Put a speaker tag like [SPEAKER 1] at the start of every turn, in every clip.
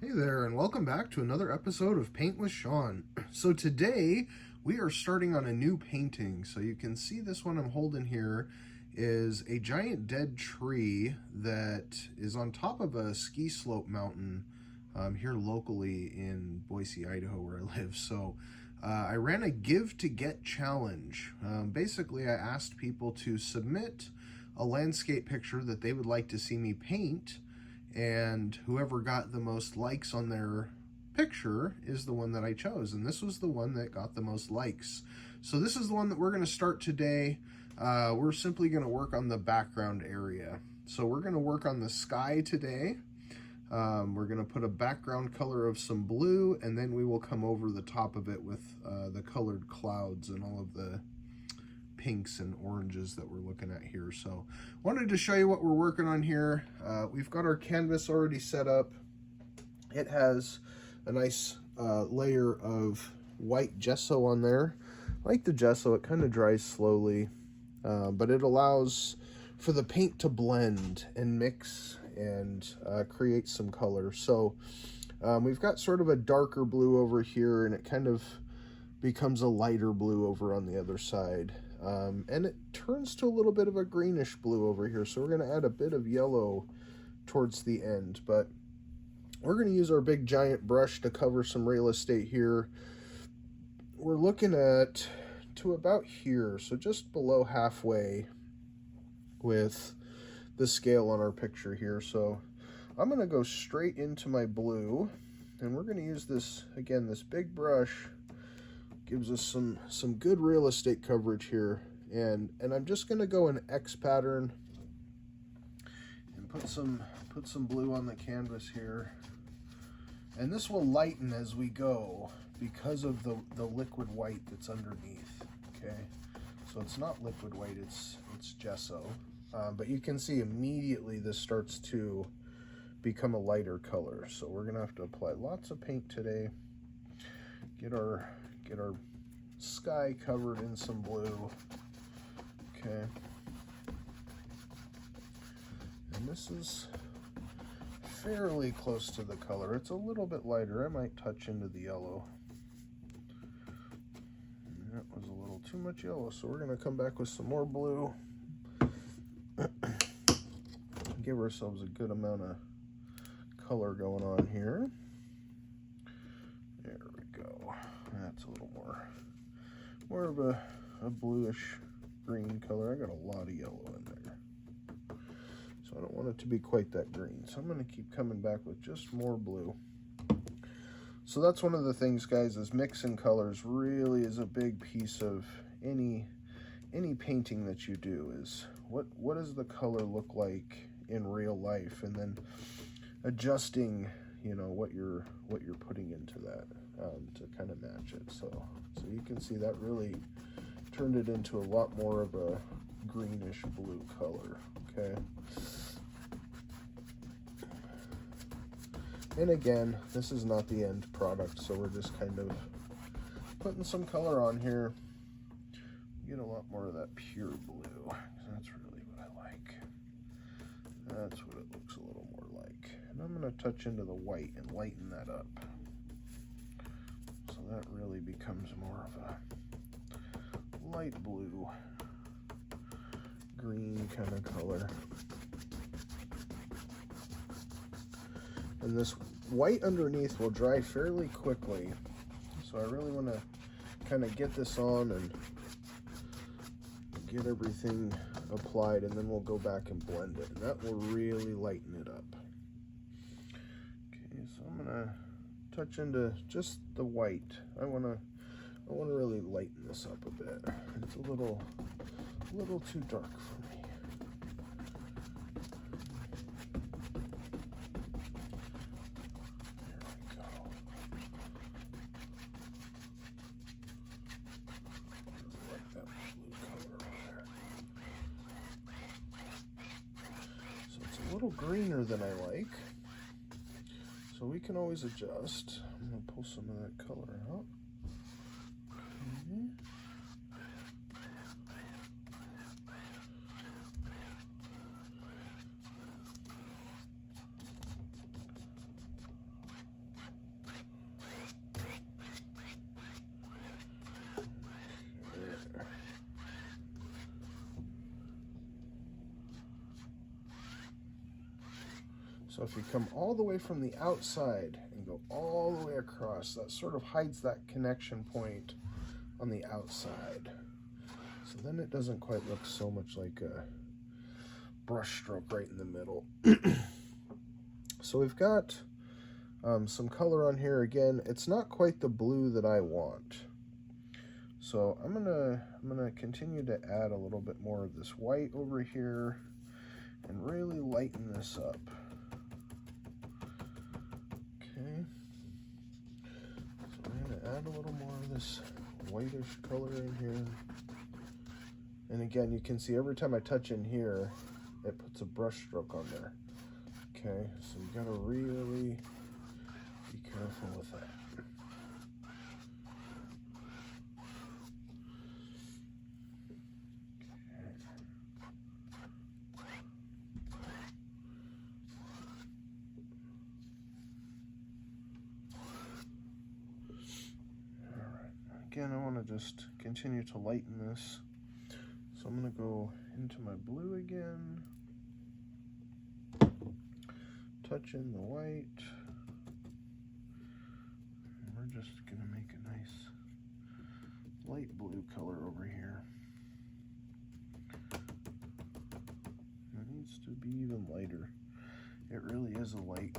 [SPEAKER 1] Hey there, and welcome back to another episode of Paint with Sean. So today we are starting on a new painting. So you can see this one I'm holding here is a giant dead tree that is on top of a ski slope mountain here locally in Boise, Idaho, where I live. So I ran a Give to Get challenge. Basically, I asked people to submit a landscape picture that they would like to see me paint, and whoever got the most likes on their picture is the one that I chose, and this was the one that got the most likes. So this is the one that we're going to start today. We're simply going to work on the background area. So we're going to work on the sky today. We're going to put a background color of some blue, and then we will come over the top of it with the colored clouds and all of the pinks and oranges that we're looking at here. So wanted to show you what we're working on here. We've got our canvas already set up. It has a nice layer of white gesso on there. Like the gesso, it kind of dries slowly, but it allows for the paint to blend and mix and create some color. So we've got sort of a darker blue over here, and it kind of becomes a lighter blue over on the other side. And it turns to a little bit of a greenish blue over here, so we're going to add a bit of yellow towards the end. But we're going to use our big giant brush to cover some real estate here. We're looking at to about here, so just below halfway with the scale on our picture here. So I'm going to go straight into my blue, and we're going to use this, again, this big brush gives us some good real estate coverage here, and I'm just going to go in X pattern and put some blue on the canvas here, and this will lighten as we go because of the liquid white that's underneath. Okay, so it's not liquid white, it's gesso, but you can see immediately this starts to become a lighter color. So we're gonna have to apply lots of paint today, get our sky covered in some blue. Okay, and this is fairly close to the color. It's a little bit lighter. I might touch into the yellow. That was a little too much yellow, so we're going to come back with some more blue. Give ourselves a good amount of color going on here. There we go. That's a little more of a bluish green color. I got a lot of yellow in there, so I don't want it to be quite that green. So I'm going to keep coming back with just more blue. So that's one of the things, guys, is mixing colors really is a big piece of any painting that you do. Is what does the color look like in real life, and then adjusting, you know, what you're putting into that to kind of match it. So you can see that really turned it into a lot more of a greenish blue color. Okay, and again, this is not the end product, so we're just kind of putting some color on here. Get a lot more of that pure blue. That's really what I like. That's what it looks a little more like. And I'm going to touch into the white and lighten that up, so that really becomes more of a light blue, green kind of color. And this white underneath will dry fairly quickly, so I really want to kind of get this on and get everything applied, and then we'll go back and blend it, and that will really lighten it up. Okay, so I'm gonna touch into just the white. I want to really lighten this up a bit. It's a little too dark for me. A little greener than I like, so we can always adjust. I'm going to pull some of that color out. Okay. So if you come all the way from the outside and go all the way across, that sort of hides that connection point on the outside. So then it doesn't quite look so much like a brush stroke right in the middle. So we've got some color on here. Again, it's not quite the blue that I want. So I'm gonna continue to add a little bit more of this white over here and really lighten this up. Okay. So I'm gonna add a little more of this whitish color in here. And again, you can see every time I touch in here, it puts a brush stroke on there. Okay, so you gotta really be careful with that. Again, I want to just continue to lighten this. So I'm going to go into my blue again, touch in the white, and we're just going to make a nice light blue color over here. It needs to be even lighter. It really is a light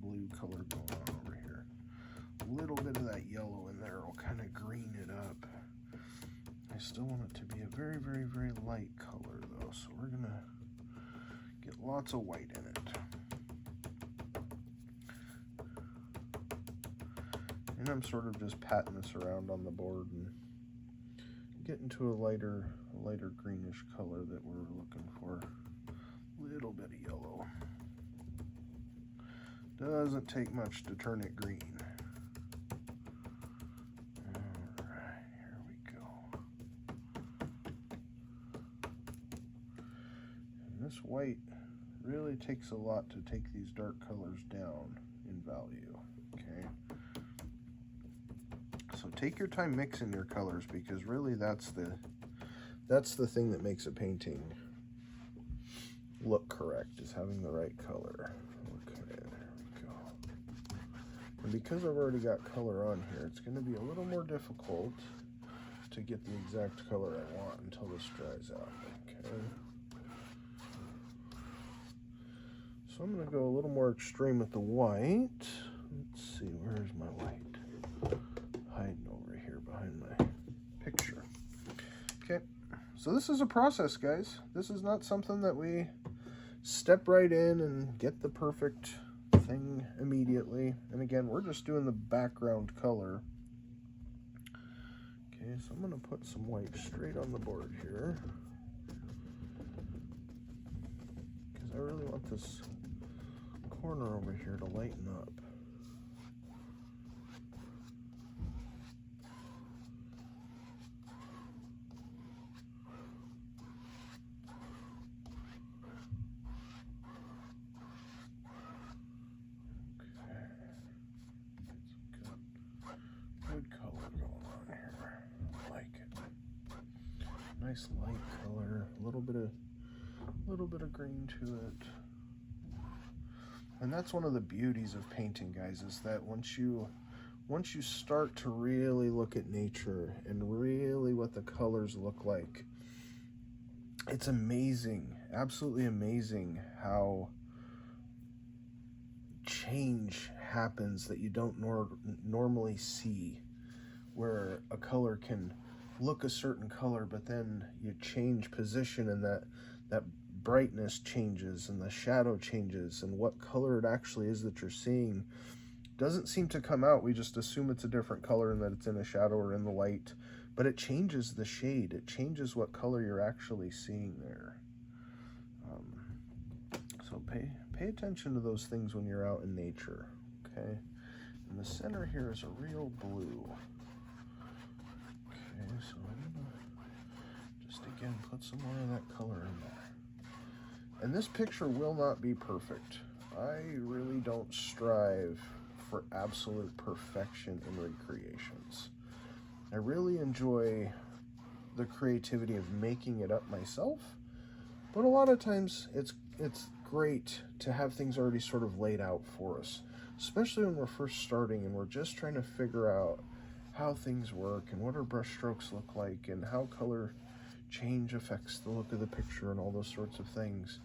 [SPEAKER 1] blue color going on over here. A little bit of that yellow in there will kind of green it up. I still want it to be a very, very, very light color though, so we're gonna get lots of white in it. And I'm sort of just patting this around on the board and getting to a lighter greenish color that we're looking for. A little bit of yellow. Doesn't take much to turn it green. Alright, here we go. And this white really takes a lot to take these dark colors down in value. Okay. So take your time mixing your colors, because really that's the thing that makes a painting look correct, is having the right color. Okay, there we go. And because I've already got color on here, it's going to be a little more difficult to get the exact color I want until this dries out. Okay. So I'm going to go a little more extreme with the white. Let's see, where's my white? Hiding over here behind my picture. Okay, so this is a process, guys. This is not something that we step right in and get the perfect thing immediately. And again, we're just doing the background color. Okay, so I'm going to put some white straight on the board here, because I really want this corner over here to lighten up. Good color going on here. I like it. Nice light color, a little bit of green to it. And that's one of the beauties of painting, guys, is that once you start to really look at nature and really what the colors look like, it's amazing, absolutely amazing how change happens that you don't normally see, where a color can look a certain color, but then you change position and that brightness changes and the shadow changes, and what color it actually is that you're seeing doesn't seem to come out. We just assume it's a different color and that it's in the shadow or in the light, but it changes the shade. It changes what color you're actually seeing there. So pay attention to those things when you're out in nature, okay? And the center here is a real blue. Okay, so I'm gonna just again put some more of that color in there. And this picture will not be perfect. I really don't strive for absolute perfection in recreations. I really enjoy the creativity of making it up myself, but a lot of times it's great to have things already sort of laid out for us, especially when we're first starting and we're just trying to figure out how things work and what our brush strokes look like and how color change affects the look of the picture and all those sorts of things.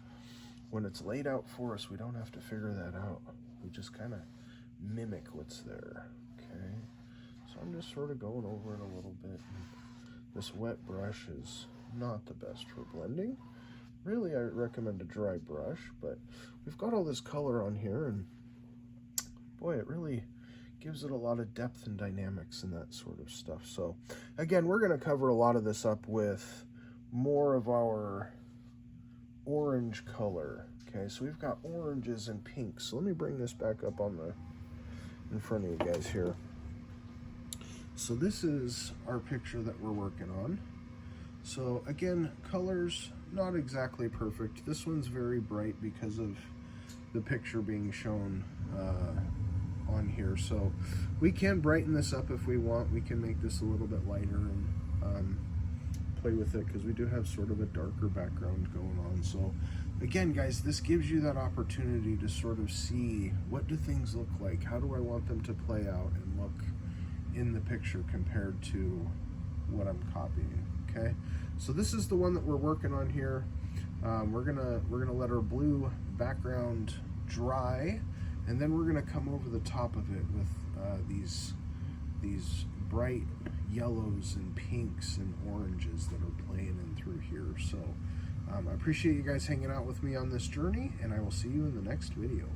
[SPEAKER 1] When it's laid out for us, we don't have to figure that out. We just kind of mimic what's there, okay? So I'm just sort of going over it a little bit. This wet brush is not the best for blending. Really, I recommend a dry brush, but we've got all this color on here, and boy, it really gives it a lot of depth and dynamics and that sort of stuff. So again, we're going to cover a lot of this up with more of our orange color. Okay, so we've got oranges and pinks. So let me bring this back up on the in front of you guys here. So this is our picture that we're working on. So again, colors not exactly perfect. This one's very bright because of the picture being shown on here. So we can brighten this up if we want. We can make this a little bit lighter and play with it because we do have sort of a darker background going on. So again, guys, this gives you that opportunity to sort of see what do things look like, how do I want them to play out and look in the picture compared to what I'm copying. Okay, so this is the one that we're working on here. We're gonna let our blue background dry, and then we're gonna come over the top of it with these bright yellows and pinks and oranges that are playing in through here. So I appreciate you guys hanging out with me on this journey, and I will see you in the next video.